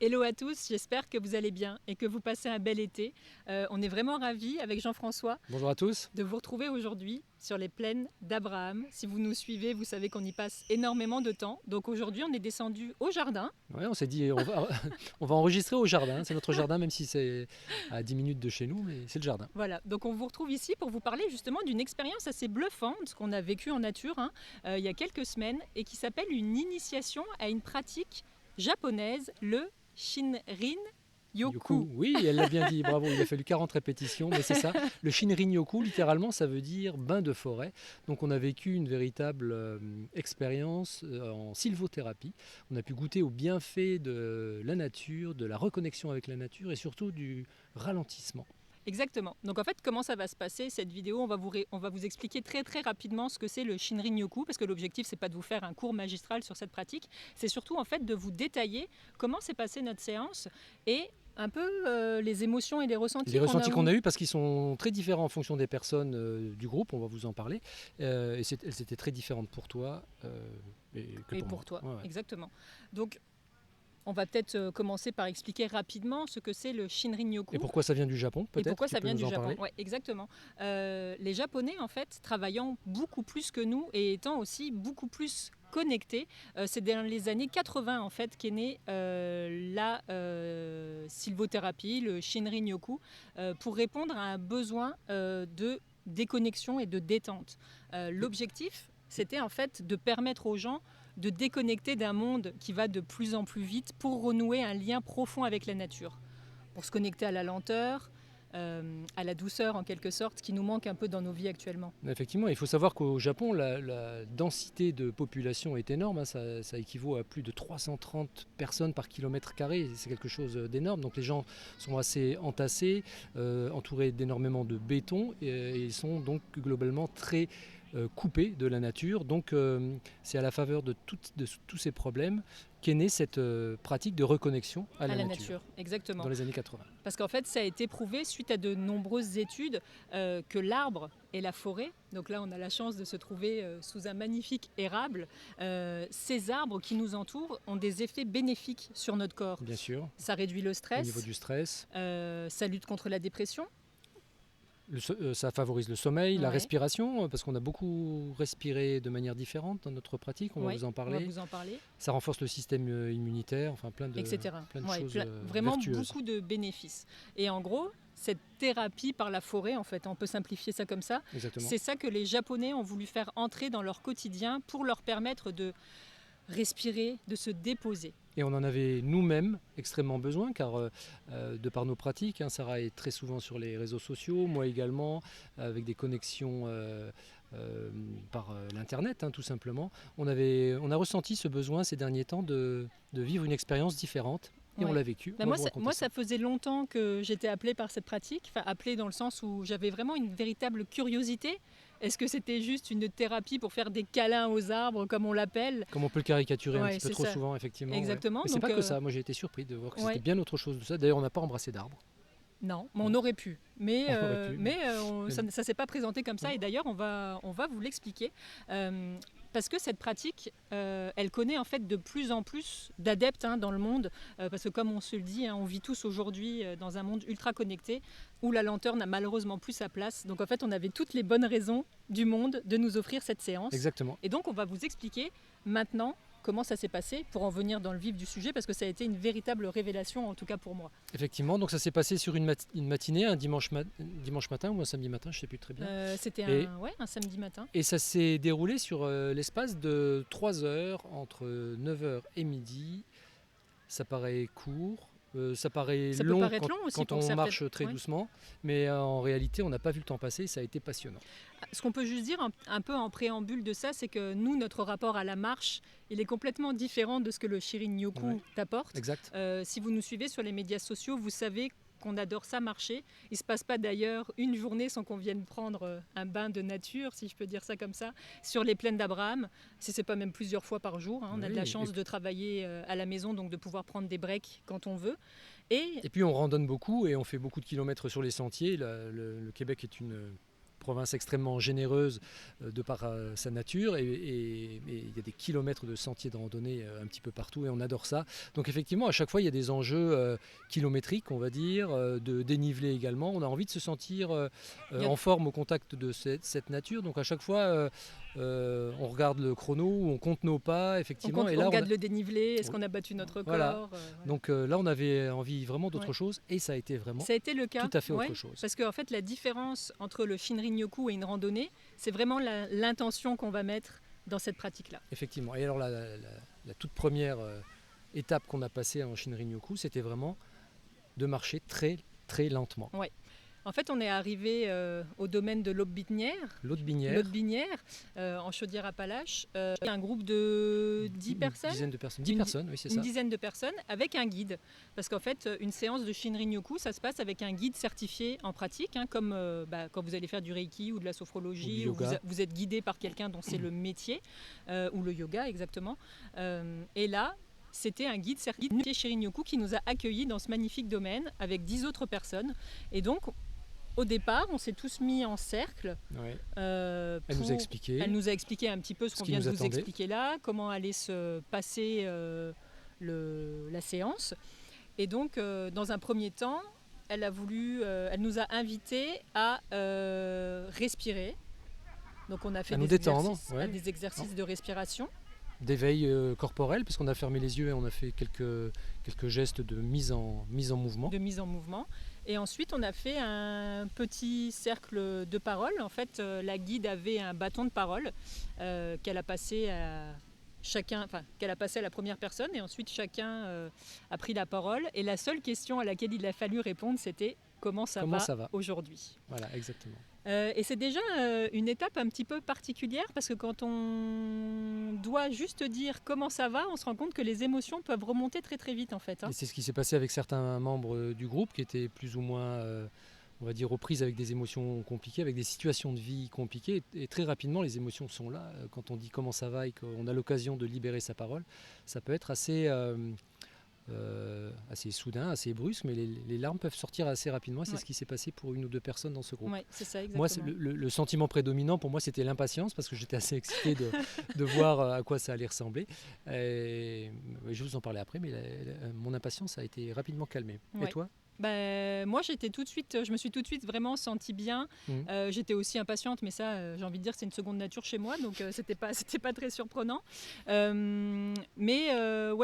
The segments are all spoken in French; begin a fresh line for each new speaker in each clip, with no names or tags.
Hello à tous, j'espère que vous allez bien et que vous passez un bel été. On est vraiment ravis avec Jean-François
Bonjour à tous.
de vous retrouver aujourd'hui sur les plaines d'Abraham. Si vous nous suivez, vous savez qu'on y passe énormément de temps. Donc aujourd'hui, on est descendu au jardin.
Ouais, on s'est dit on va enregistrer au jardin. C'est notre jardin, même si c'est à 10 minutes de chez nous, mais c'est le jardin.
Voilà, donc on vous retrouve ici pour vous parler justement d'une expérience assez bluffante qu'on a vécue en nature il y a quelques semaines et qui s'appelle une initiation à une pratique japonaise, le Shinrin-yoku.
Oui, elle l'a bien dit, bravo, il a fallu 40 répétitions, mais c'est ça. Le Shinrin-yoku, littéralement, ça veut dire bain de forêt. Donc on a vécu une véritable expérience en sylvothérapie. On a pu goûter aux bienfaits de la nature, de la reconnexion avec la nature et surtout du ralentissement.
Exactement. Donc en fait, comment ça va se passer cette vidéo, on va vous expliquer très très rapidement ce que c'est le Shinrin-yoku, parce que l'objectif c'est pas de vous faire un cours magistral sur cette pratique, c'est surtout en fait de vous détailler comment s'est passée notre séance et un peu les émotions et les ressentis
qu'on a eus, parce qu'ils sont très différents en fonction des personnes du groupe, on va vous en parler. Elles étaient très différentes pour toi
et pour toi. Ouais. Exactement. Donc on va peut-être commencer par expliquer rapidement ce que c'est le Shinrin-yoku.
Et pourquoi ça vient du Japon, peut-être.
Et pourquoi ça vient du Japon. Ouais, exactement. Les Japonais, en fait, travaillant beaucoup plus que nous et étant aussi beaucoup plus connectés, c'est dans les années 80 en fait qu'est née la sylvothérapie, le Shinrin-yoku, pour répondre à un besoin de déconnexion et de détente. L'objectif, c'était en fait de permettre aux gens de déconnecter d'un monde qui va de plus en plus vite pour renouer un lien profond avec la nature, pour se connecter à la lenteur, à la douceur en quelque sorte, qui nous manque un peu dans nos vies actuellement.
Effectivement, il faut savoir qu'au Japon, la densité de population est énorme, ça équivaut à plus de 330 personnes par kilomètre carré, c'est quelque chose d'énorme, donc les gens sont assez entassés, entourés d'énormément de béton, et ils sont donc globalement très coupés de la nature, donc c'est à la faveur de tous ces problèmes qu'est née cette pratique de reconnexion à la nature.
Exactement.
Dans les années 80.
Parce qu'en fait, ça a été prouvé suite à de nombreuses études que l'arbre et la forêt, donc là on a la chance de se trouver sous un magnifique érable, ces arbres qui nous entourent ont des effets bénéfiques sur notre corps.
Bien sûr.
Ça réduit le stress.
Au niveau du stress.
Ça lutte contre la dépression.
Ça favorise le sommeil, la respiration, parce qu'on a beaucoup respiré de manière différente dans notre pratique, on va vous en parler. Ça renforce le système immunitaire, enfin plein de choses
vraiment
vertueuses.
Beaucoup de bénéfices. Et en gros, cette thérapie par la forêt, en fait, on peut simplifier ça comme ça.
Exactement.
C'est ça que les Japonais ont voulu faire entrer dans leur quotidien pour leur permettre de respirer, de se déposer.
Et on en avait nous-mêmes extrêmement besoin, car de par nos pratiques, Sarah est très souvent sur les réseaux sociaux, moi également, avec des connexions par l'internet tout simplement. On a ressenti ce besoin ces derniers temps de vivre une expérience différente. Et on l'a vécu.
Moi, ça faisait longtemps que j'étais appelée par cette pratique, enfin appelée dans le sens où j'avais vraiment une véritable curiosité. Est-ce que c'était juste une thérapie pour faire des câlins aux arbres, comme on l'appelle ?
Comme on peut le caricaturer un petit peu trop souvent, effectivement.
Exactement.
Mais c'est pas que ça. Moi, j'ai été surpris de voir que c'était bien autre chose de ça. D'ailleurs, on n'a pas embrassé d'arbres.
Non, mais on aurait pu. Mais ça ne s'est pas présenté comme ça. Et d'ailleurs, on va vous l'expliquer. Parce que cette pratique, elle connaît en fait de plus en plus d'adeptes dans le monde. Parce que comme on se le dit, on vit tous aujourd'hui dans un monde ultra connecté où la lenteur n'a malheureusement plus sa place. Donc en fait, on avait toutes les bonnes raisons du monde de nous offrir cette séance.
Exactement.
Et donc, on va vous expliquer maintenant comment ça s'est passé pour en venir dans le vif du sujet, parce que ça a été une véritable révélation, en tout cas pour moi.
Effectivement, donc ça s'est passé sur une matinée, un dimanche matin ou un samedi matin, je ne sais plus très bien.
C'était un samedi matin.
Et ça s'est déroulé sur l'espace de 3 heures, entre 9h et midi. Ça paraît court. Ça paraît long quand on marche très doucement, mais en réalité on n'a pas vu le temps passer, ça a été passionnant.
Ce qu'on peut juste dire un peu en préambule de ça, c'est que nous, notre rapport à la marche, il est complètement différent de ce que le Shinrin-yoku t'apporte.
Exact.
Si vous nous suivez sur les médias sociaux, vous savez qu'on adore ça marcher. Il ne se passe pas d'ailleurs une journée sans qu'on vienne prendre un bain de nature, si je peux dire ça comme ça, sur les plaines d'Abraham, si ce n'est pas même plusieurs fois par jour. On a de la chance de travailler à la maison, donc de pouvoir prendre des breaks quand on veut. Et
puis on randonne beaucoup et on fait beaucoup de kilomètres sur les sentiers. Le Québec est une province extrêmement généreuse de par sa nature et il y a des kilomètres de sentiers de randonnée un petit peu partout et on adore ça. Donc effectivement, à chaque fois, il y a des enjeux kilométriques, on va dire, de dénivelé également. On a envie de se sentir en forme au contact de cette nature. Donc à chaque fois, on regarde le chrono, on compte nos pas, effectivement.
On regarde le dénivelé, est-ce qu'on a battu notre
voilà.
corps
Voilà. Donc là, on avait envie vraiment d'autre chose et ça a été vraiment
le cas.
Tout à fait autre chose.
Parce qu'en fait, la différence entre le Shinrin-yoku et une randonnée, c'est vraiment l'intention qu'on va mettre dans cette pratique-là.
Effectivement. Et alors la toute première étape qu'on a passée en Shinrin-yoku, c'était vraiment de marcher très très lentement.
Ouais. En fait, on est arrivé au domaine de l'Haute-Binière, en Chaudière-Appalaches. Il y a un groupe de 10 personnes.
Une dizaine de personnes. 10 personnes, oui, c'est ça.
Une dizaine de personnes avec un guide. Parce qu'en fait, une séance de Shinrin-yoku, ça se passe avec un guide certifié en pratique, comme quand vous allez faire du Reiki ou de la sophrologie, ou vous êtes guidé par quelqu'un dont c'est le métier, ou le yoga exactement. Et là, c'était un guide certifié Shinrin-yoku qui nous a accueillis dans ce magnifique domaine avec 10 autres personnes. Et donc, au départ, on s'est tous mis en cercle.
Ouais. Elle nous a
expliqué un petit peu ce qu'on vient de vous expliquer là, comment allait se passer la séance. Et donc, dans un premier temps, elle nous a invités à respirer. Donc, on a fait des exercices de respiration.
D'éveil corporel, puisqu'on a fermé les yeux et on a fait quelques gestes de mise en mouvement.
Et ensuite, on a fait un petit cercle de parole. En fait, la guide avait un bâton de parole qu'elle a passé à la première personne. Et ensuite, chacun a pris la parole. Et la seule question à laquelle il a fallu répondre, c'était comment ça va aujourd'hui.
Voilà, exactement.
Et c'est déjà une étape un petit peu particulière parce que quand on doit juste dire comment ça va, on se rend compte que les émotions peuvent remonter très très vite en fait.
Et c'est ce qui s'est passé avec certains membres du groupe qui étaient plus ou moins, on va dire, aux prises avec des émotions compliquées, avec des situations de vie compliquées. Et très rapidement, les émotions sont là. Quand on dit comment ça va et qu'on a l'occasion de libérer sa parole, ça peut être assez soudain, assez brusque, mais les larmes peuvent sortir assez rapidement. C'est ce qui s'est passé pour une ou deux personnes dans ce groupe.
Ouais, c'est ça, exactement.
Moi, le sentiment prédominant pour moi, c'était l'impatience parce que j'étais assez excité de voir à quoi ça allait ressembler. Et je vais vous en parler après, mais mon impatience a été rapidement calmée. Ouais. Et toi ?
Moi, je me suis tout de suite vraiment sentie bien. J'étais aussi impatiente, mais ça, j'ai envie de dire, c'est une seconde nature chez moi, donc c'était pas très surprenant.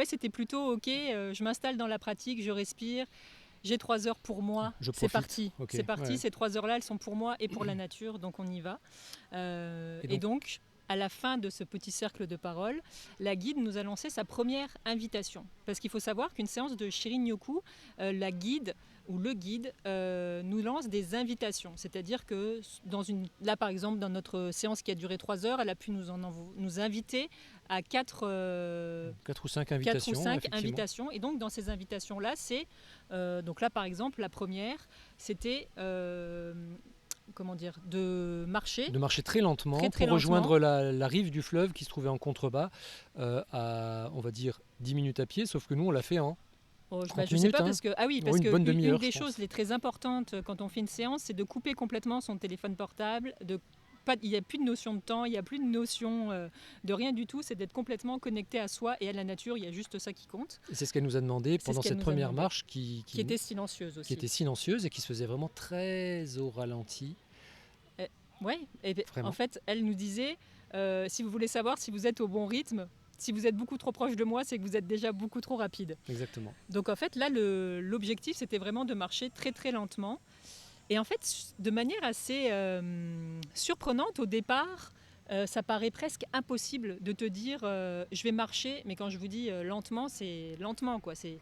C'était plutôt ok. Je m'installe dans la pratique, je respire. J'ai 3 heures pour moi, c'est parti. Okay. C'est parti, ouais. Ces 3 heures-là, elles sont pour moi et pour la nature, donc on y va. Et donc, à la fin de ce petit cercle de parole, la guide nous a lancé sa première invitation. Parce qu'il faut savoir qu'une séance de Shinrin-yoku, la guide ou le guide nous lance des invitations. C'est-à-dire que là, par exemple, dans notre séance qui a duré 3 heures, elle a pu nous inviter à 4
ou 5 invitations.
Et donc, dans ces invitations-là, donc là, par exemple, la première, c'était... de marcher
très lentement pour rejoindre la rive du fleuve qui se trouvait en contrebas à, on va dire, 10 minutes à pied, sauf que nous on l'a fait en 30 minutes, sais pas,
parce que une des choses les très importantes quand on fait une séance, c'est de couper complètement son téléphone portable, il n'y a plus de notion de temps, il n'y a plus de notion de rien du tout, c'est d'être complètement connecté à soi et à la nature, il y a juste ça qui compte.
Et c'est ce qu'elle nous a demandé pendant cette première marche qui
était silencieuse aussi.
Qui était silencieuse et qui se faisait vraiment très au ralenti.
Oui, en fait, elle nous disait, si vous voulez savoir si vous êtes au bon rythme, si vous êtes beaucoup trop proche de moi, c'est que vous êtes déjà beaucoup trop rapide.
Exactement.
Donc en fait, là, l'objectif, c'était vraiment de marcher très très lentement. Et en fait, de manière assez surprenante au départ, ça paraît presque impossible de te dire je vais marcher, mais quand je vous dis lentement, c'est lentement quoi.
C'est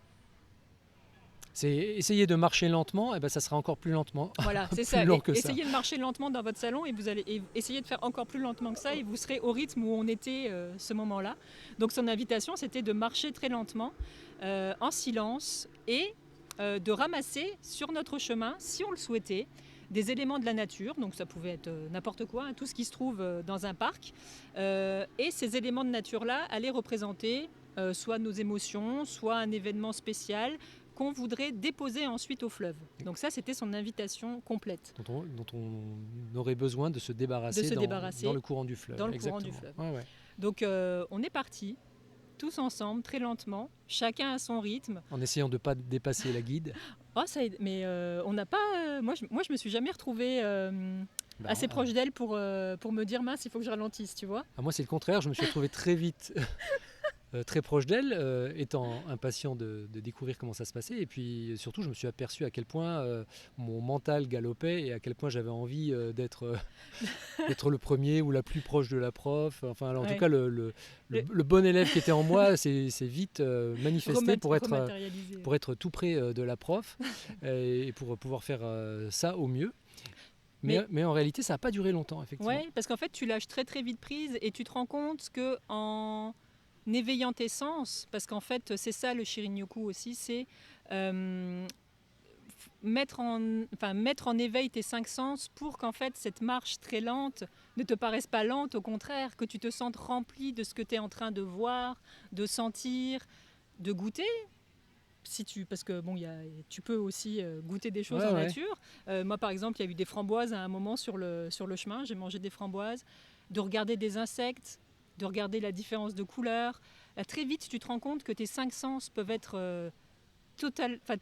essayer de marcher lentement, et ben ça sera encore plus lentement.
Voilà, c'est ça. Essayez de marcher lentement dans votre salon et vous allez essayer de faire encore plus lentement que ça et vous serez au rythme où on était ce moment-là. Donc son invitation, c'était de marcher très lentement, en silence et de ramasser sur notre chemin, si on le souhaitait, des éléments de la nature. Donc ça pouvait être n'importe quoi, tout ce qui se trouve dans un parc. Et ces éléments de nature-là allaient représenter soit nos émotions, soit un événement spécial qu'on voudrait déposer ensuite au fleuve. Donc ça, c'était son invitation complète.
Dont on aurait besoin de se débarrasser, dans le courant du fleuve.
Dans le courant du fleuve.
Ouais.
Donc on est partis, tous ensemble, très lentement, chacun à son rythme.
En essayant de ne pas dépasser la guide.
Mais on n'a pas... moi, je me suis jamais retrouvée assez proche d'elle pour me dire, mince, il faut que je ralentisse, tu vois.
Moi, c'est le contraire. Je me suis retrouvé très vite... très proche d'elle, étant impatient de découvrir comment ça se passait. Et puis surtout, je me suis aperçu à quel point mon mental galopait et à quel point j'avais envie d'être le premier ou la plus proche de la prof. Enfin, alors, en tout cas, le bon élève qui était en moi s'est vite manifesté pour être tout près de la prof et pour pouvoir faire ça au mieux. Mais en réalité, ça n'a pas duré longtemps, effectivement.
Oui, parce qu'en fait, tu lâches très très vite prise et tu te rends compte qu'en éveillant tes sens, parce qu'en fait c'est ça le Shirin-yoku aussi, c'est mettre en éveil tes 5 sens pour qu'en fait cette marche très lente ne te paraisse pas lente, au contraire, que tu te sentes rempli de ce que tu es en train de voir, de sentir, de goûter. Parce que tu peux aussi goûter des choses en nature. Moi par exemple, il y a eu des framboises à un moment sur le chemin, j'ai mangé des framboises, de regarder des insectes, de regarder la différence de couleur. Là, très vite, tu te rends compte que tes 5 sens peuvent être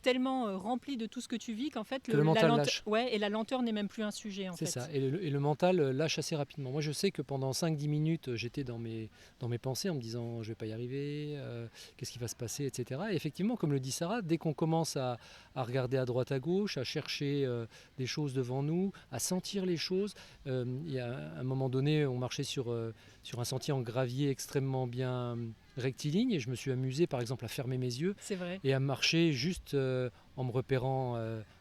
tellement remplis de tout ce que tu vis qu'en fait,
le mental lâche.
Ouais, et la lenteur n'est même plus un sujet.
C'est ça, et le mental lâche assez rapidement. Moi, je sais que pendant 5-10 minutes, j'étais dans mes pensées en me disant « je ne vais pas y arriver, qu'est-ce qui va se passer ?» etc. Et effectivement, comme le dit Sarah, dès qu'on commence à regarder à droite à gauche, à chercher des choses devant nous, à sentir les choses, il y a un moment donné, on marchait sur un sentier en gravier extrêmement bien rectiligne et je me suis amusé par exemple à fermer mes yeux et à marcher juste en me repérant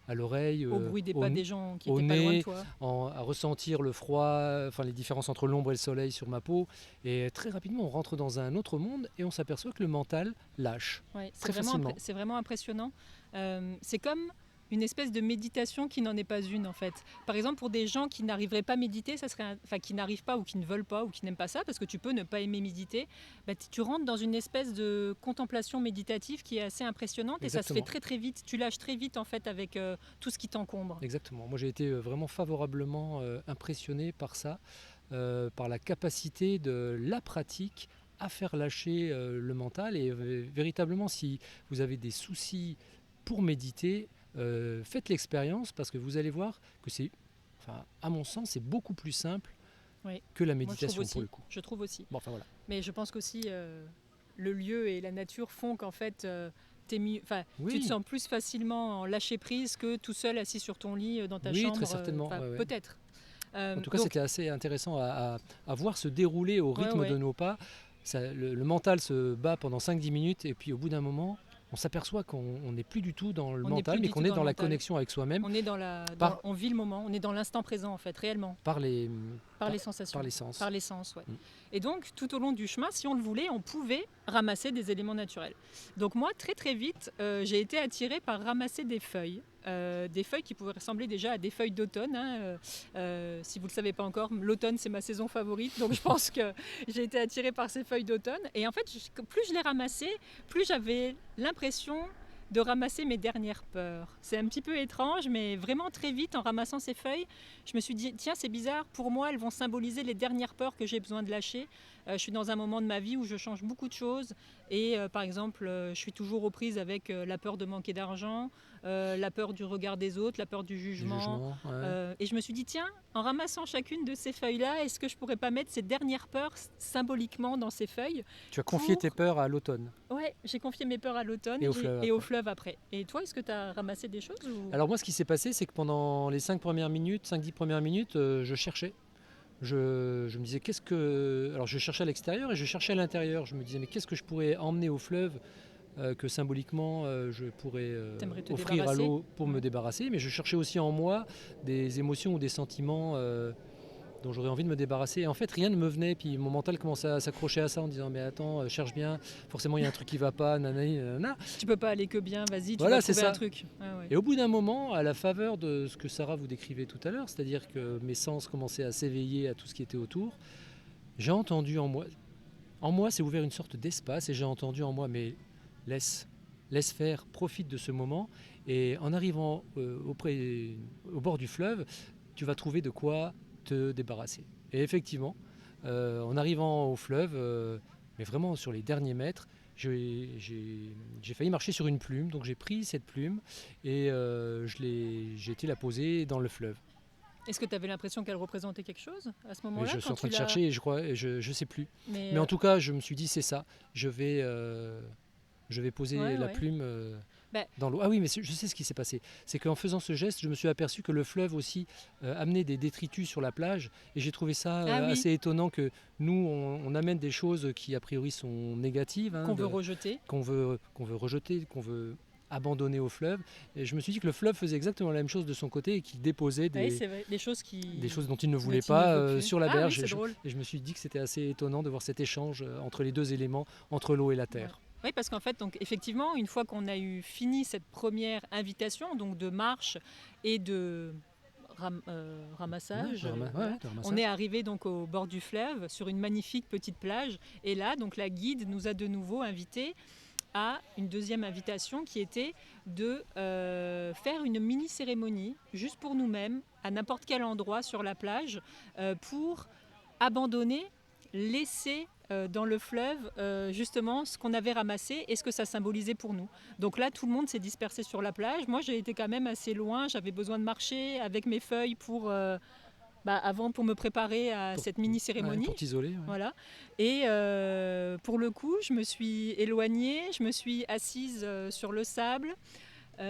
à l'oreille,
au bruit des pas des gens qui
étaient
pas loin de toi,
à ressentir le froid, les différences entre l'ombre et le soleil sur ma peau, et très rapidement on rentre dans un autre monde et on s'aperçoit que le mental lâche très facilement.
C'est vraiment impressionnant. C'est comme une espèce de méditation qui n'en est pas une en fait. Par exemple, pour des gens qui n'arriveraient pas à méditer, qui n'arrivent pas ou qui ne veulent pas ou qui n'aiment pas ça, parce que tu peux ne pas aimer méditer, tu rentres dans une espèce de contemplation méditative qui est assez impressionnante.
Exactement.
Et ça se fait très très vite. Tu lâches très vite en fait avec tout ce qui t'encombre.
Exactement. Moi j'ai été vraiment favorablement impressionné par ça, par la capacité de la pratique à faire lâcher le mental. Et véritablement, si vous avez des soucis pour méditer, faites l'expérience parce que vous allez voir que à mon sens, c'est beaucoup plus simple que la méditation pour le coup.
Je trouve aussi.
Bon, voilà.
Mais je pense qu'aussi le lieu et la nature font qu'en fait, tu te sens plus facilement en lâcher prise que tout seul assis sur ton lit dans ta chambre.
Oui, très certainement.
Peut-être.
En tout cas, c'était assez intéressant à voir se dérouler au rythme de nos pas. Le mental se bat pendant 5-10 minutes et puis au bout d'un moment, on s'aperçoit qu'on n'est plus du tout dans le mental, mais qu'on est dans la connexion avec soi-même.
On est on vit le moment, on est dans l'instant présent en fait, réellement.
Par les
sensations.
Par les sens.
Par les sens, ouais. Et donc, tout au long du chemin, si on le voulait, on pouvait ramasser des éléments naturels. Donc moi, très très vite, j'ai été attirée par ramasser des feuilles qui pouvaient ressembler déjà à des feuilles d'automne. Si vous ne le savez pas encore, l'automne, c'est ma saison favorite. Donc je pense que j'ai été attirée par ces feuilles d'automne. Et en fait, plus je les ramassais, plus j'avais l'impression de ramasser mes dernières peurs. C'est un petit peu étrange, mais vraiment très vite, en ramassant ces feuilles, je me suis dit, tiens, c'est bizarre, pour moi, elles vont symboliser les dernières peurs que j'ai besoin de lâcher. Je suis dans un moment de ma vie où je change beaucoup de choses et par exemple, je suis toujours aux prises avec la peur de manquer d'argent, la peur du regard des autres, la peur du jugement. Et je me suis dit, tiens, en ramassant chacune de ces feuilles-là, est-ce que je pourrais pas mettre ces dernières peurs symboliquement dans ces feuilles ?
Tu as confié tes peurs à l'automne.
Ouais, j'ai confié mes peurs à l'automne et au fleuve après. Et toi, est-ce que tu as ramassé des choses
Alors moi, ce qui s'est passé, c'est que pendant les 5-10 premières minutes, je cherchais. Je me disais alors je cherchais à l'extérieur et je cherchais à l'intérieur. Je me disais mais qu'est-ce que je pourrais emmener au fleuve que symboliquement je pourrais offrir à l'eau pour me débarrasser. Mais je cherchais aussi en moi des émotions ou des sentiments dont j'aurais envie de me débarrasser. Et en fait, rien ne me venait. Puis mon mental commençait à s'accrocher à ça en disant mais attends, cherche bien, forcément il y a un truc qui va pas, nanani, nanana.
Tu peux pas aller que bien, vas-y, tu vas trouver un truc.
Et au bout d'un moment, à la faveur de ce que Sarah vous décrivait tout à l'heure, c'est-à-dire que mes sens commençaient à s'éveiller à tout ce qui était autour, j'ai entendu en moi s'est ouvert une sorte d'espace et j'ai entendu en moi mais laisse laisse faire, profite de ce moment. Et en arrivant au bord du fleuve, tu vas trouver de quoi te débarrasser. Et effectivement, en arrivant au fleuve, mais vraiment sur les derniers mètres, j'ai failli marcher sur une plume. Donc j'ai pris cette plume et j'ai été la poser dans le fleuve.
Est-ce que tu avais l'impression qu'elle représentait quelque chose à ce
Mais
moment-là
je suis
quand
en train
tu
de
l'as...
chercher et je sais plus.
Mais
Mais en tout cas, je me suis dit, c'est ça. Je vais poser
ouais,
la
ouais.
plume
Bah,
dans l'eau. Ah oui, mais je sais ce qui s'est passé. C'est qu'en faisant ce geste, je me suis aperçu que le fleuve aussi amenait des détritus sur la plage. Et j'ai trouvé ça
ah oui,
assez étonnant que nous, on amène des choses qui a priori sont négatives,
qu'on veut rejeter.
qu'on veut rejeter, qu'on veut abandonner au fleuve. Et je me suis dit que le fleuve faisait exactement la même chose de son côté et qu'il déposait
Oui, c'est vrai, des choses
des choses dont il ne
dont
voulait
il ne
pas
veut plus.
sur la
Ah oui,
berge.
c'est drôle.
Et je me suis dit que c'était assez étonnant de voir cet échange entre les deux éléments, entre l'eau et la
Ouais.
terre.
Oui, parce qu'en fait, donc, effectivement, une fois qu'on a eu fini cette première invitation, donc de marche et de ramassage,
Ouais,
voilà,
de
on
ramassage.
est arrivé donc au bord du fleuve, sur une magnifique petite plage. Et là, donc la guide nous a de nouveau invités à une deuxième invitation qui était de faire une mini cérémonie juste pour nous-mêmes à n'importe quel endroit sur la plage pour abandonner, laisser dans le fleuve justement ce qu'on avait ramassé et ce que ça symbolisait pour nous. Donc là, tout le monde s'est dispersé sur la plage. Moi, j'ai été quand même assez loin. J'avais besoin de marcher avec mes feuilles pour me préparer à cette mini cérémonie.
Pour t'isoler. Ouais.
Voilà. Et pour le coup, je me suis éloignée, je me suis assise sur le sable. Et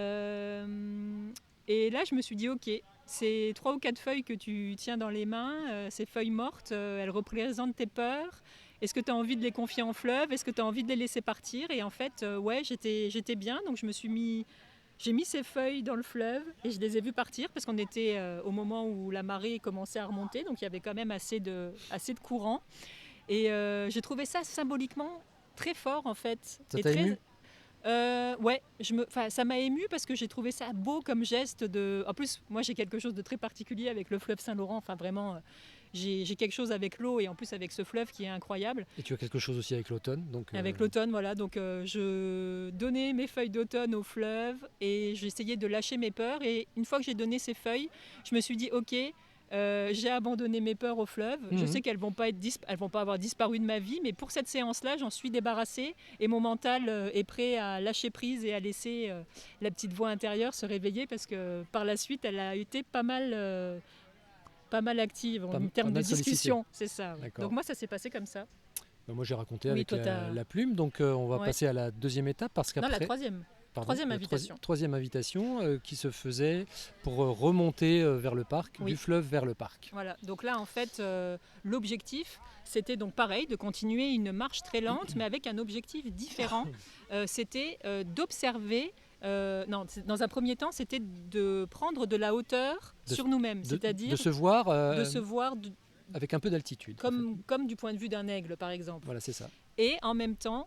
là, je me suis dit, ok, ces 3 ou 4 feuilles que tu tiens dans les mains, ces feuilles mortes, elles représentent tes peurs. Est-ce que tu as envie de les confier en fleuve? Est-ce que tu as envie de les laisser partir? Et en fait, ouais, j'étais bien. Donc j'ai mis ces feuilles dans le fleuve et je les ai vues partir parce qu'on était au moment où la marée commençait à remonter. Donc il y avait quand même assez de courant. Et j'ai trouvé ça symboliquement très fort en fait.
Ça
et
t'a
très,
ému?
Ouais, ça m'a ému parce que j'ai trouvé ça beau comme geste de. En plus, moi j'ai quelque chose de très particulier avec le fleuve Saint-Laurent. Enfin vraiment, j'ai quelque chose avec l'eau et en plus avec ce fleuve qui est incroyable.
Et tu as quelque chose aussi avec l'automne. Donc,
Avec l'automne, voilà. Donc je donnais mes feuilles d'automne au fleuve et j'essayais de lâcher mes peurs. Et une fois que j'ai donné ces feuilles, je me suis dit ok. J'ai abandonné mes peurs au fleuve. Je sais qu'elles vont pas avoir disparu de ma vie, mais pour cette séance-là, j'en suis débarrassée et mon mental est prêt à lâcher prise et à laisser la petite voix intérieure se réveiller parce que par la suite, elle a été pas mal active en termes de discussion. C'est ça. Ouais. Donc moi, ça s'est passé comme ça.
Moi, j'ai raconté
Oui,
avec
toi,
la plume. Donc, on va passer à la deuxième étape parce qu'après.
Non, la troisième. Troisième invitation.
Troisième invitation qui se faisait pour remonter vers le parc, du fleuve vers le parc.
Voilà, donc là en fait l'objectif c'était donc pareil de continuer une marche très lente mais avec un objectif différent. C'était d'observer, dans un premier temps c'était de prendre de la hauteur sur nous-mêmes, c'est-à-dire
de se voir, avec un peu d'altitude.
Comme du point de vue d'un aigle par exemple.
Voilà, c'est ça.
Et en même temps,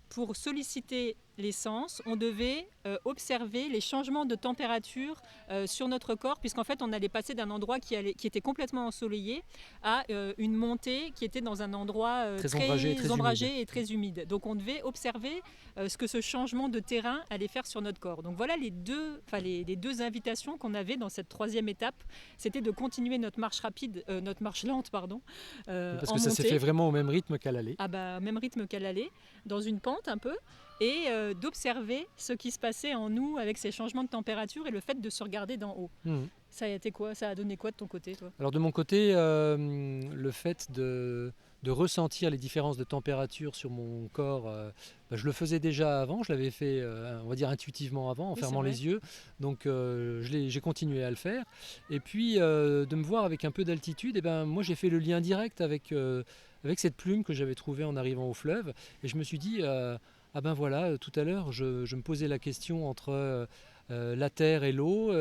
pour solliciter les sens, on devait observer les changements de température sur notre corps, puisqu'en fait on allait passer d'un endroit qui était complètement ensoleillé à une montée qui était dans un endroit très ombragé et très humide. Donc on devait observer ce que ce changement de terrain allait faire sur notre corps. Donc voilà les deux invitations qu'on avait dans cette troisième étape. C'était de continuer notre marche lente, pardon.
Parce que ça s'est fait vraiment au même rythme qu'à l'aller.
Ah bah, même rythme qu'à l'aller, dans une pente un peu. Et d'observer ce qui se passait en nous avec ces changements de température et le fait de se regarder d'en haut. Ça a été quoi? Ça a donné quoi de ton côté, toi?
Alors de mon côté, le fait de ressentir les différences de température sur mon corps, je le faisais déjà avant, je l'avais fait on va dire intuitivement avant, en fermant les yeux, donc j'ai continué à le faire. Et puis de me voir avec un peu d'altitude, moi j'ai fait le lien direct avec cette plume que j'avais trouvée en arrivant au fleuve, et je me suis dit... tout à l'heure, je me posais la question entre la terre et l'eau,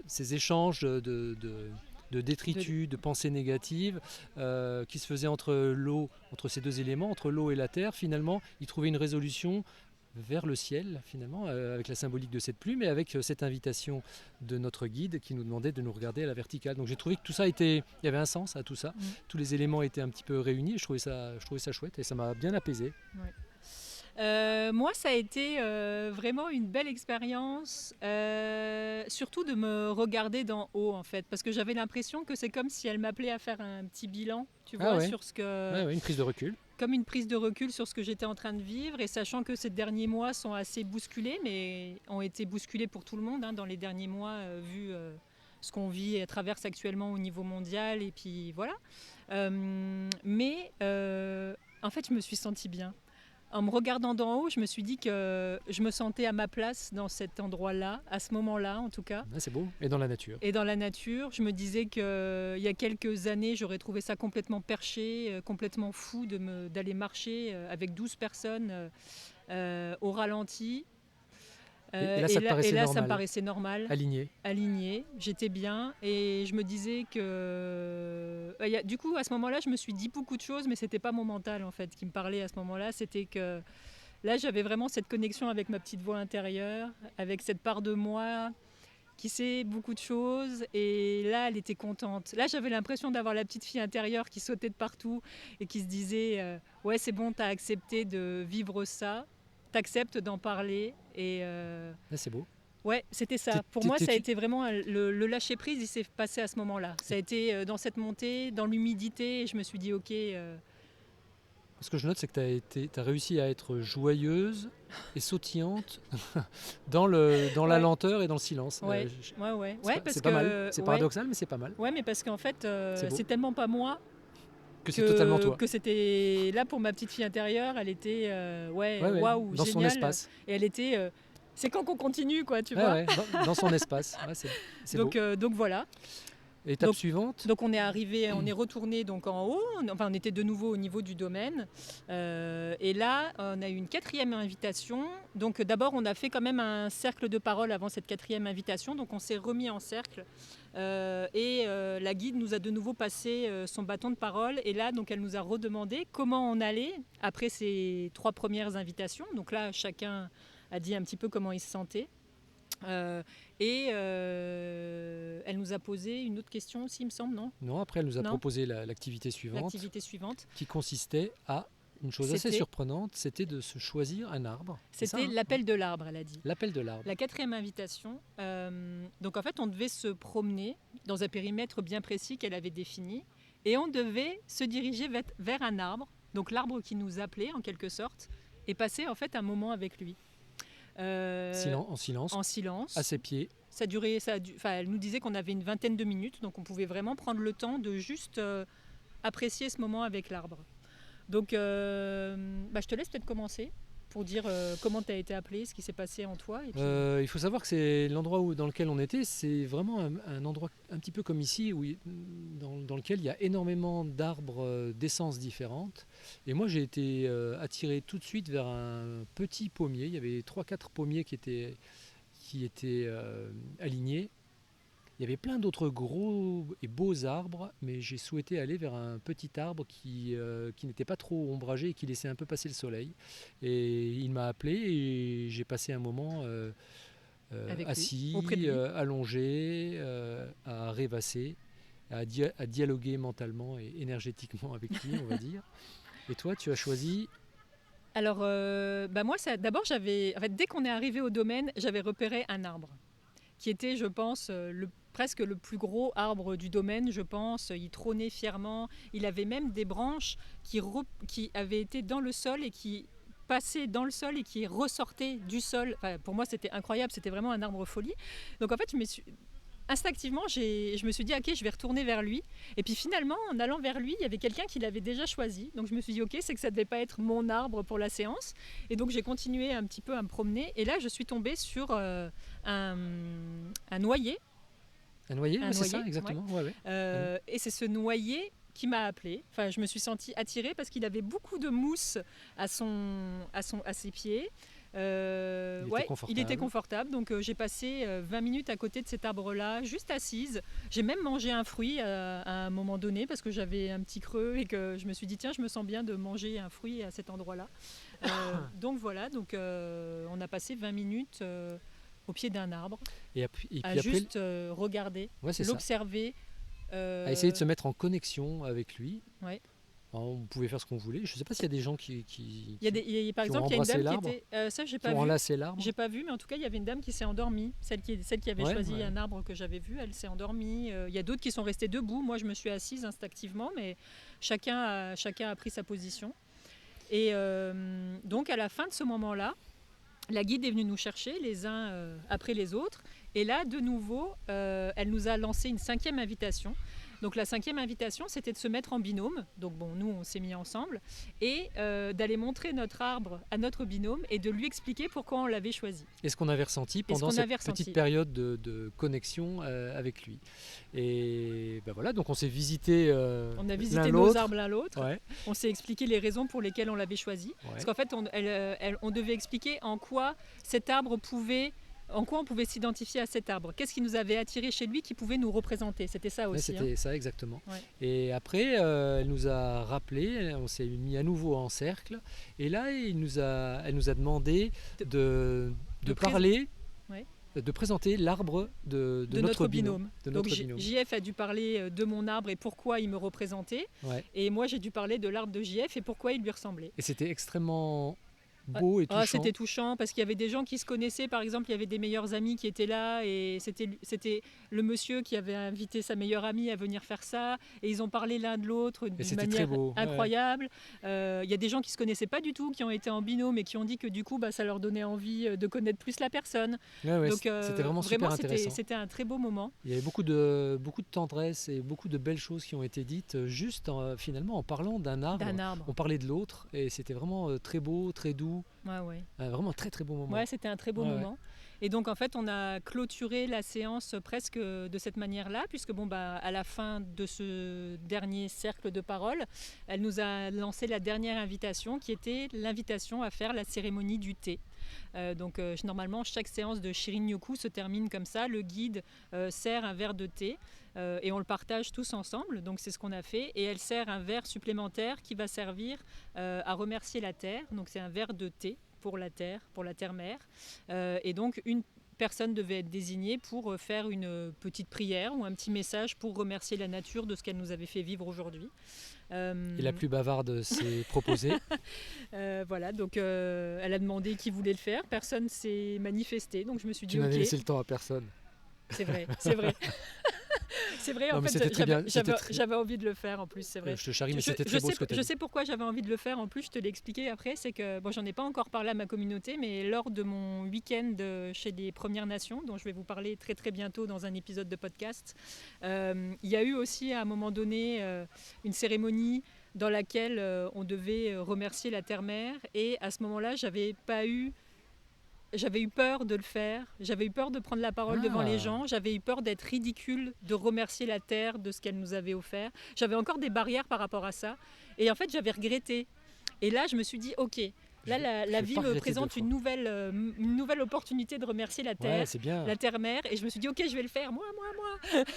ces échanges de détritus, de pensées négatives qui se faisaient entre ces deux éléments, entre l'eau et la terre. Finalement, ils trouvaient une résolution vers le ciel, finalement, avec la symbolique de cette plume et avec cette invitation de notre guide qui nous demandait de nous regarder à la verticale. Donc j'ai trouvé que tout ça il y avait un sens à tout ça. Tous les éléments étaient un petit peu réunis. Je trouvais ça chouette et ça m'a bien apaisé.
Ouais. Moi, ça a été vraiment une belle expérience, surtout de me regarder d'en haut en fait, parce que j'avais l'impression que c'est comme si elle m'appelait à faire un petit bilan, tu
Ah
vois,
ouais,
sur ce que,
ouais, ouais, une prise de recul.
comme une prise de recul sur ce que j'étais en train de vivre, et sachant que ces derniers mois sont assez bousculés, mais ont été bousculés pour tout le monde hein, dans les derniers mois, vu ce qu'on vit et traverse actuellement au niveau mondial, et puis voilà. Mais en fait, je me suis sentie bien. En me regardant d'en haut, je me suis dit que je me sentais à ma place dans cet endroit-là, à ce moment-là en tout cas.
Ah, c'est beau. Et dans la nature.
Et dans la nature, je me disais qu'il y a quelques années, j'aurais trouvé ça complètement perché, complètement fou d'aller marcher avec 12 personnes au ralenti.
Et là, ça te
Et
paraissait
là, ça me
normal,
paraissait normal,
aligné.
aligné, j'étais bien et je me disais que... Du coup, à ce moment-là, je me suis dit beaucoup de choses, mais c'était pas mon mental en fait qui me parlait à ce moment-là, c'était que là, j'avais vraiment cette connexion avec ma petite voix intérieure, avec cette part de moi qui sait beaucoup de choses. Et là, elle était contente. Là, j'avais l'impression d'avoir la petite fille intérieure qui sautait de partout et qui se disait ouais, c'est bon, t'as accepté de vivre ça, t'acceptes d'en parler. Et
Là, c'est beau.
ouais, c'était
T'es-
ça. Pour
t'es-
moi, ça a
t'es-
été vraiment le lâcher prise. Il s'est passé à ce moment-là. Ça a été dans cette montée, dans l'humidité. Et je me suis dit ok.
Ce que je note, c'est que tu as réussi à être joyeuse et sautillante dans la
Ouais.
lenteur et dans le silence.
Ouais, ouais.
C'est
Ouais, parce
c'est pas mal.
que
C'est
ouais.
paradoxal, mais c'est pas mal.
Ouais, mais parce qu'en fait,
C'est beau.
c'est tellement pas moi
Que c'est totalement toi.
que c'était là pour ma petite fille intérieure. Elle était
Ouais, ouais,
waouh,
dans son
génial.
espace.
Et elle était c'est quand qu'on continue quoi, tu
Ouais,
vois.
ouais, dans son espace. Ouais, c'est beau.
Donc voilà.
Étape
Donc,
suivante.
donc on est arrivé, on est retourné donc en haut. Enfin, on était de nouveau au niveau du domaine. Et là, on a eu une quatrième invitation. Donc d'abord, on a fait quand même un cercle de parole avant cette quatrième invitation. Donc on s'est remis en cercle. La guide nous a de nouveau passé son bâton de parole. Et là, donc, elle nous a redemandé comment on allait après ces 3 premières invitations. Donc là, chacun a dit un petit peu comment il se sentait. Elle nous a posé une autre question aussi, il me semble, non?
Non, après, elle nous a
Non.
proposé l'activité suivante,
L'activité suivante,
qui consistait à une chose assez
C'était-
surprenante, c'était de se choisir un arbre. C'est ça,
c'était
hein
l'appel de l'arbre, elle a dit.
L'appel de l'arbre.
La quatrième invitation, donc en fait, on devait se promener dans un périmètre bien précis qu'elle avait défini et on devait se diriger vers un arbre, donc l'arbre qui nous appelait en quelque sorte, et passer en fait un moment avec lui.
En silence,
En silence.
à ses pieds.
Elle nous disait qu'on avait une vingtaine de minutes, donc on pouvait vraiment prendre le temps de juste apprécier ce moment avec l'arbre. Donc, je te laisse peut-être commencer pour dire comment tu as été appelé, ce qui s'est passé en toi. Et puis...
Il faut savoir que c'est l'endroit dans lequel on était, c'est vraiment un endroit un petit peu comme ici, dans lequel il y a énormément d'arbres d'essences différentes. Et moi, j'ai été attiré tout de suite vers un petit pommier. Il y avait 3-4 pommiers qui étaient alignés. Il y avait plein d'autres gros et beaux arbres, mais j'ai souhaité aller vers un petit arbre qui n'était pas trop ombragé et qui laissait un peu passer le soleil. Et il m'a appelé et j'ai passé un moment
Avec lui,
assis,
auprès de lui.
allongé, à rêvasser, à dialoguer mentalement et énergétiquement avec lui, on va dire. Et toi, tu as choisi...
Alors, moi, d'abord, dès qu'on est arrivé au domaine, j'avais repéré un arbre qui était, je pense, presque le plus gros arbre du domaine, je pense. Il trônait fièrement. Il avait même des branches qui avaient été dans le sol et qui passaient dans le sol et qui ressortaient du sol. Enfin, pour moi, c'était incroyable. C'était vraiment un arbre folie. Donc, en fait, instinctivement, je me suis dit, ok, je vais retourner vers lui. Et puis finalement, en allant vers lui, il y avait quelqu'un qui l'avait déjà choisi. Donc je me suis dit, ok, c'est que ça ne devait pas être mon arbre pour la séance. Et donc j'ai continué un petit peu à me promener. Et là, je suis tombée sur un noyer.
Un noyer,
Un
ouais, c'est ça,
noyer,
exactement. Ouais, ouais.
Et c'est ce noyer qui m'a appelée. Enfin, je me suis sentie attirée parce qu'il avait beaucoup de mousse à ses pieds. Il était confortable. Donc j'ai passé 20 minutes à côté de cet arbre-là, juste assise. J'ai même mangé un fruit à un moment donné parce que j'avais un petit creux et que je me suis dit tiens, je me sens bien de manger un fruit à cet endroit-là. Donc voilà, on a passé 20 minutes au pied d'un arbre
Et puis
à
après,
juste regarder,
ouais, c'est
l'observer.
à essayer de se mettre en connexion avec lui.
Ouais.
Alors, on pouvait faire ce qu'on voulait. Je ne sais pas s'il y a des gens qui
Par
qui ont
exemple, il y a une
embrassé
dame
l'arbre,
qui était. Ça, j'ai
qui
pas
ont
vu.
enlacé l'arbre.
J'ai pas vu, mais en tout cas, il y avait une dame qui s'est endormie. Celle qui avait
Ouais,
choisi
ouais.
un arbre que j'avais vu, elle s'est endormie. Il y a d'autres qui sont restés debout. Moi, je me suis assise instinctivement, mais chacun a pris sa position. Et donc, à la fin de ce moment-là, la guide est venue nous chercher les uns après les autres. Et là, de nouveau, elle nous a lancé une 5e invitation. Donc la 5e invitation, c'était de se mettre en binôme. Donc bon, nous, on s'est mis ensemble. Et d'aller montrer notre arbre à notre binôme et de lui expliquer pourquoi on l'avait choisi.
Et ce qu'on avait ressenti pendant cette petite période de connexion avec lui. Et ben voilà, donc on s'est visité
on a visité nos arbres l'un l'autre.
Ouais.
On s'est expliqué les raisons pour lesquelles on l'avait choisi.
Ouais.
Parce qu'en fait, on devait expliquer en quoi cet arbre en quoi on pouvait s'identifier à cet arbre. Qu'est-ce qui nous avait attiré chez lui qui pouvait nous représenter. C'était ça aussi.
Ouais, c'était ça, exactement.
Ouais.
Et après, elle nous a rappelé, on s'est mis à nouveau en cercle. Et là, elle nous a demandé de parler,
ouais.
de présenter l'arbre de notre binôme.
Donc JF a dû parler de mon arbre et pourquoi il me représentait.
Ouais.
Et moi, j'ai dû parler de l'arbre de JF et pourquoi il lui ressemblait.
Et c'était extrêmement beau et touchant.
C'était touchant parce qu'il y avait des gens qui se connaissaient. Par exemple, il y avait des meilleurs amis qui étaient là et c'était le monsieur qui avait invité sa meilleure amie à venir faire ça. Et ils ont parlé l'un de l'autre d'une manière incroyable. Il y a des gens qui ne se connaissaient pas du tout, qui ont été en binôme et qui ont dit que du coup, ça leur donnait envie de connaître plus la personne.
Ouais, donc c'était vraiment super intéressant.
C'était un très beau moment.
Il y avait beaucoup de tendresse et beaucoup de belles choses qui ont été dites juste finalement en parlant d'un arbre. On parlait de l'autre et c'était vraiment très beau, très doux.
Ouais.
Vraiment un très très beau moment.
Ouais, c'était un très beau moment. Et donc en fait, on a clôturé la séance presque de cette manière-là, puisque à la fin de ce dernier cercle de parole, elle nous a lancé la dernière invitation, qui était l'invitation à faire la cérémonie du thé. Normalement, chaque séance de Shirin-yoku se termine comme ça. Le guide sert un verre de thé. Et on le partage tous ensemble, donc c'est ce qu'on a fait. Et elle sert un verre supplémentaire qui va servir à remercier la terre. Donc c'est un verre de thé pour la terre-mère. Et donc une personne devait être désignée pour faire une petite prière ou un petit message pour remercier la nature de ce qu'elle nous avait fait vivre aujourd'hui.
Et la plus bavarde s'est proposée.
Voilà, donc elle a demandé qui voulait le faire. Personne s'est manifesté, donc je me suis dit
tu n'avais laissé le temps à personne.
C'est vrai. C'est vrai,
non,
en fait, j'avais envie de le faire en plus, c'est vrai.
Je te charrie, mais c'était très beau ce que tu as dit.
Je sais pourquoi j'avais envie de le faire en plus, je te l'ai expliqué après, c'est que, j'en ai pas encore parlé à ma communauté, mais lors de mon week-end chez les Premières Nations, dont je vais vous parler très très bientôt dans un épisode de podcast, il y a eu aussi à un moment donné une cérémonie dans laquelle on devait remercier la terre-mère, et à ce moment-là, j'avais eu peur de le faire, j'avais eu peur de prendre la parole devant les gens, j'avais eu peur d'être ridicule, de remercier la terre de ce qu'elle nous avait offert. J'avais encore des barrières par rapport à ça. Et en fait, j'avais regretté. Et là, je me suis dit, ok, là, la vie me présente une nouvelle opportunité de remercier la terre, la terre-mère. Et je me suis dit, ok, je vais le faire, moi.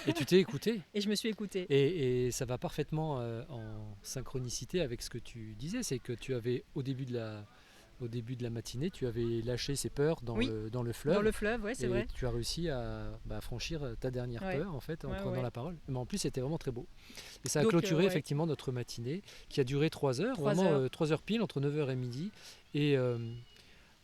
Et tu t'es écouté.
Et je me suis écoutée.
Et ça va parfaitement en synchronicité avec ce que tu disais, c'est que tu avais au début de la matinée, tu avais lâché ces peurs dans le fleuve.
Dans le fleuve, oui, c'est vrai.
Et tu as réussi à franchir ta dernière peur en fait en prenant la parole. Mais en plus, c'était vraiment très beau. Et ça a clôturé effectivement notre matinée qui a duré 3 heures, 3 heures pile entre 9h et midi. Et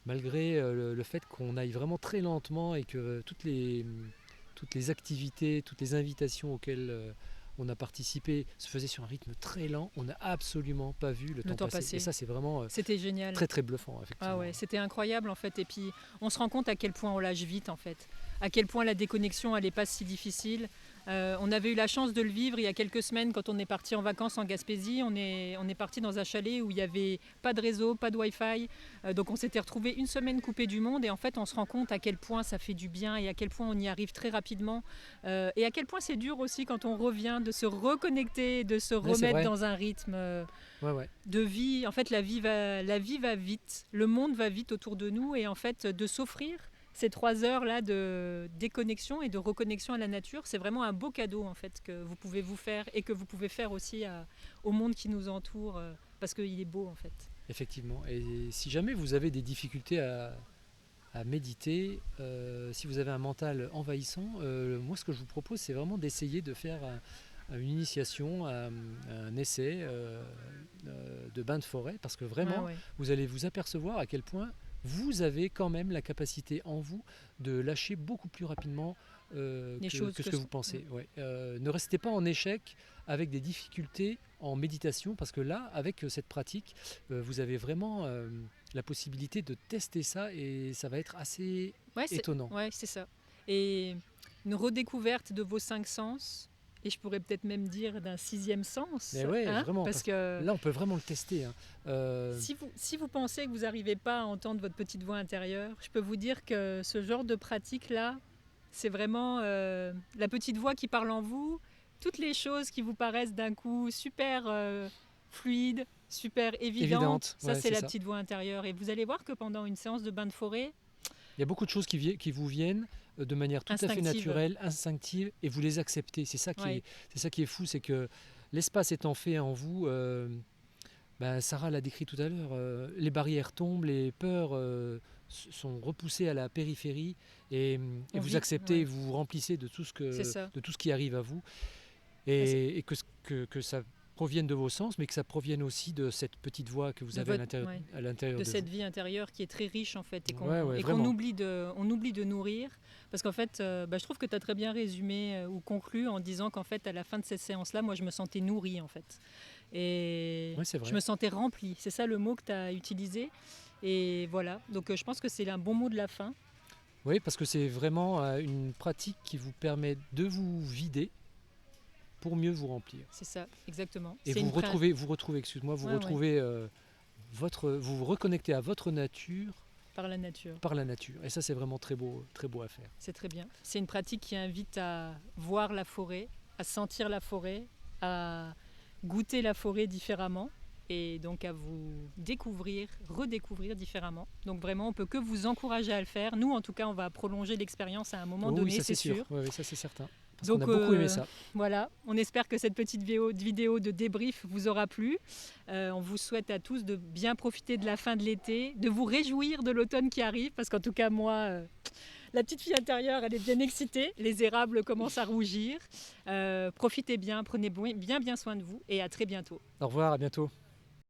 malgré le fait qu'on aille vraiment très lentement et que toutes les activités, toutes les invitations auxquelles on a participé se faisait sur un rythme très lent, on n'a absolument pas vu le temps passer. Et ça, c'est vraiment
c'était génial.
Très très bluffant, effectivement.
C'était incroyable en fait. Et puis on se rend compte à quel point on lâche vite en fait, à quel point la déconnexion elle n'est pas si difficile. On avait eu la chance de le vivre il y a quelques semaines quand on est parti en vacances en Gaspésie. On est parti dans un chalet où il n'y avait pas de réseau, pas de Wi-Fi. Donc on s'était retrouvé une semaine coupé du monde et en fait on se rend compte à quel point ça fait du bien et à quel point on y arrive très rapidement. Et à quel point c'est dur aussi quand on revient de se reconnecter, de se remettre dans un rythme de vie. En fait la vie va vite, le monde va vite autour de nous et en fait de s'offrir ces 3 heures-là de déconnexion et de reconnexion à la nature, c'est vraiment un beau cadeau en fait que vous pouvez vous faire et que vous pouvez faire aussi au monde qui nous entoure parce qu'il est beau en fait.
Effectivement. Et si jamais vous avez des difficultés à méditer, si vous avez un mental envahissant, moi ce que je vous propose c'est vraiment d'essayer de faire une initiation, un essai de bain de forêt, parce que vraiment, vous allez vous apercevoir à quel point vous avez quand même la capacité en vous de lâcher beaucoup plus rapidement que ce que vous pensez. Ouais. Ne restez pas en échec avec des difficultés en méditation, parce que là, avec cette pratique, vous avez vraiment la possibilité de tester ça, et ça va être assez étonnant.
Oui, c'est ça. Et une redécouverte de vos 5 sens, et je pourrais peut-être même dire d'un 6e sens.
Mais ouais, vraiment, parce que là, on peut vraiment le tester.
Si vous pensez que vous n'arrivez pas à entendre votre petite voix intérieure, je peux vous dire que ce genre de pratique-là, c'est vraiment la petite voix qui parle en vous, toutes les choses qui vous paraissent d'un coup super fluides, super évidentes. Ça, c'est la petite voix intérieure. Et vous allez voir que pendant une séance de bain de forêt,
il y a beaucoup de choses qui vous viennent de manière tout à fait naturelle, instinctive, et vous les acceptez. C'est ça qui est fou, c'est que l'espace étant fait en vous, Sarah l'a décrit tout à l'heure, les barrières tombent, les peurs sont repoussées à la périphérie, et vous acceptez, vous vous remplissez de tout ce qui arrive à vous, et que ça proviennent de vos sens, mais que ça provienne aussi de cette petite voix que vous avez à l'intérieur de
cette
vous.
Vie intérieure qui est très riche en fait, et qu'on oublie de nourrir, parce qu'en fait je trouve que tu as très bien résumé ou conclu en disant qu'en fait à la fin de cette séance-là, moi je me sentais nourrie en fait, et je me sentais remplie, c'est ça le mot que tu as utilisé, et voilà, donc je pense que c'est un bon mot de la fin.
Oui, parce que c'est vraiment une pratique qui vous permet de vous vider pour mieux vous remplir.
C'est ça, exactement.
Et vous retrouvez, excuse-moi, vous vous reconnectez à votre nature.
Par la nature.
Par la nature. Et ça, c'est vraiment très beau à faire.
C'est très bien. C'est une pratique qui invite à voir la forêt, à sentir la forêt, à goûter la forêt différemment, et donc à vous redécouvrir différemment. Donc vraiment, on peut que vous encourager à le faire. Nous, en tout cas, on va prolonger l'expérience à un moment donné, c'est sûr.
Oui, ça c'est certain. Donc, on a beaucoup aimé ça.
Voilà, on espère que cette petite vidéo de débrief vous aura plu. On vous souhaite à tous de bien profiter de la fin de l'été, de vous réjouir de l'automne qui arrive, parce qu'en tout cas moi, la petite fille intérieure, elle est bien excitée. Les érables commencent à rougir. Profitez bien, prenez bien soin de vous, et à très bientôt.
Au revoir, à bientôt.